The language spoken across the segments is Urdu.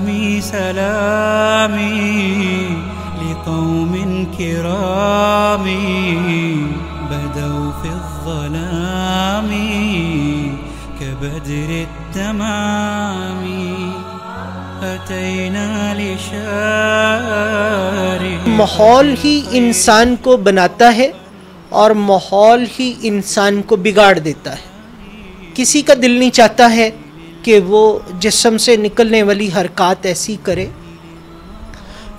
سلامي سلامي لقوم كرام بدوا في الظلام كبدر التمام أتينا لشارع. ماحول ہی انسان کو بناتا ہے اور ماحول ہی انسان کو بگاڑ دیتا ہے. کسی کا دل نہیں چاہتا ہے کہ وہ جسم سے نکلنے والی حرکات ایسی کرے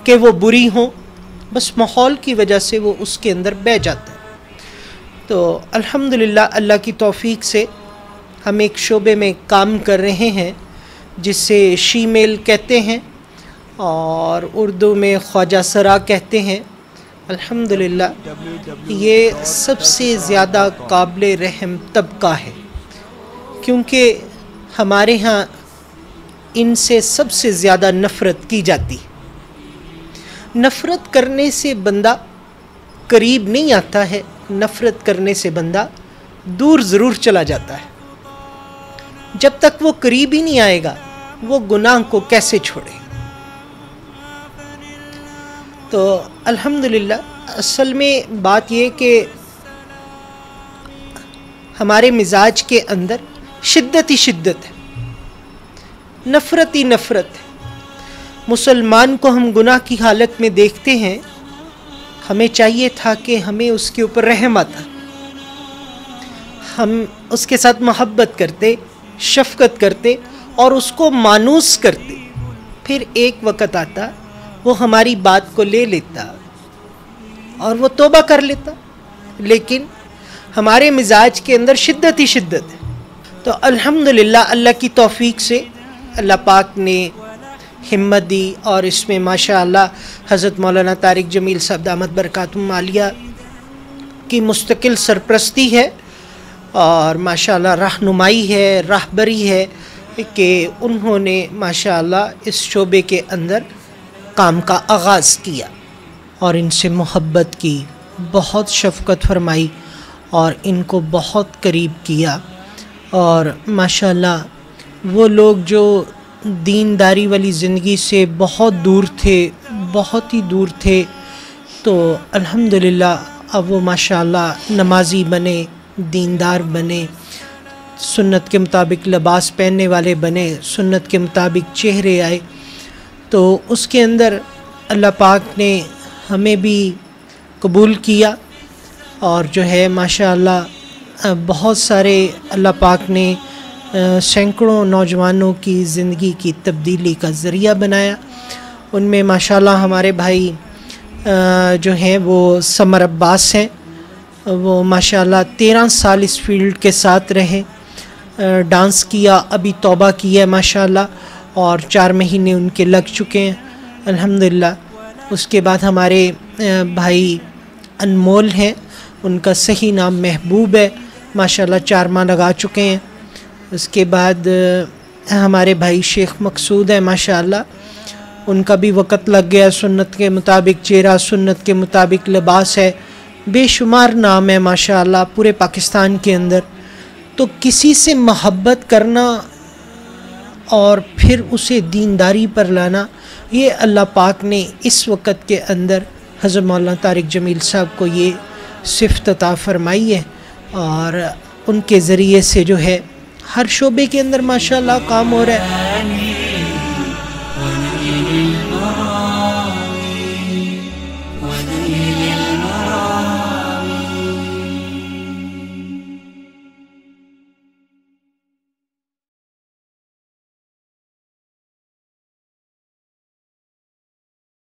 کہ وہ بری ہوں، بس ماحول کی وجہ سے وہ اس کے اندر بہہ جاتا ہے. تو الحمدللہ اللہ کی توفیق سے ہم ایک شعبے میں کام کر رہے ہیں جسے شیمیل کہتے ہیں اور اردو میں خواجہ سرا کہتے ہیں. الحمدللہ یہ سب سے زیادہ قابل رحم طبقہ ہے، کیونکہ ہمارے ہاں ان سے سب سے زیادہ نفرت کی جاتی. نفرت کرنے سے بندہ قریب نہیں آتا ہے، نفرت کرنے سے بندہ دور ضرور چلا جاتا ہے. جب تک وہ قریب ہی نہیں آئے گا وہ گناہ کو کیسے چھوڑے؟ تو الحمدللہ اصل میں بات یہ کہ ہمارے مزاج کے اندر شدت ہی شدت ہے، نفرت ہی نفرت ہے. مسلمان کو ہم گناہ کی حالت میں دیکھتے ہیں، ہمیں چاہیے تھا کہ ہمیں اس کے اوپر رحم آتا، ہم اس کے ساتھ محبت کرتے، شفقت کرتے اور اس کو مانوس کرتے. پھر ایک وقت آتا وہ ہماری بات کو لے لیتا اور وہ توبہ کر لیتا، لیکن ہمارے مزاج کے اندر شدت ہی شدت ہے. تو الحمدللہ اللہ کی توفیق سے اللہ پاک نے ہمت دی اور اس میں ماشاءاللہ حضرت مولانا طارق جمیل صاحب دامت برکاتہم عالیہ کی مستقل سرپرستی ہے اور ماشاءاللہ رہنمائی ہے، راہبری ہے کہ انہوں نے ماشاءاللہ اس شعبے کے اندر کام کا آغاز کیا اور ان سے محبت کی، بہت شفقت فرمائی اور ان کو بہت قریب کیا. اور ماشاءاللہ وہ لوگ جو دینداری والی زندگی سے بہت دور تھے، بہت ہی دور تھے، تو الحمدللہ اب وہ ماشاءاللہ نمازی بنے، دیندار بنے، سنت کے مطابق لباس پہننے والے بنے، سنت کے مطابق چہرے آئے. تو اس کے اندر اللہ پاک نے ہمیں بھی قبول کیا اور جو ہے ماشاءاللہ بہت سارے اللہ پاک نے سینکڑوں نوجوانوں کی زندگی کی تبدیلی کا ذریعہ بنایا. ان میں ماشاءاللہ ہمارے بھائی جو ہیں وہ سمر عباس ہیں، وہ ماشاءاللہ 13 سال اس فیلڈ کے ساتھ رہے، ڈانس کیا، ابھی توبہ کی ہے ماشاءاللہ اور 4 مہینے ان کے لگ چکے ہیں الحمدللہ. اس کے بعد ہمارے بھائی انمول ہیں، ان کا صحیح نام محبوب ہے، ماشاءاللہ 4 ماہ لگا چکے ہیں. اس کے بعد ہمارے بھائی شیخ مقصود ہیں ماشاءاللہ، ان کا بھی وقت لگ گیا، سنت کے مطابق چہرہ، سنت کے مطابق لباس ہے، بے شمار نام ہے ماشاءاللہ پورے پاکستان کے اندر. تو کسی سے محبت کرنا اور پھر اسے دینداری پر لانا، یہ اللہ پاک نے اس وقت کے اندر حضرت مولانا طارق جمیل صاحب کو یہ صفت عطا فرمائی ہے اور ان کے ذریعے سے جو ہے ہر شعبے کے اندر ماشاءاللہ کام ہو رہا ہے.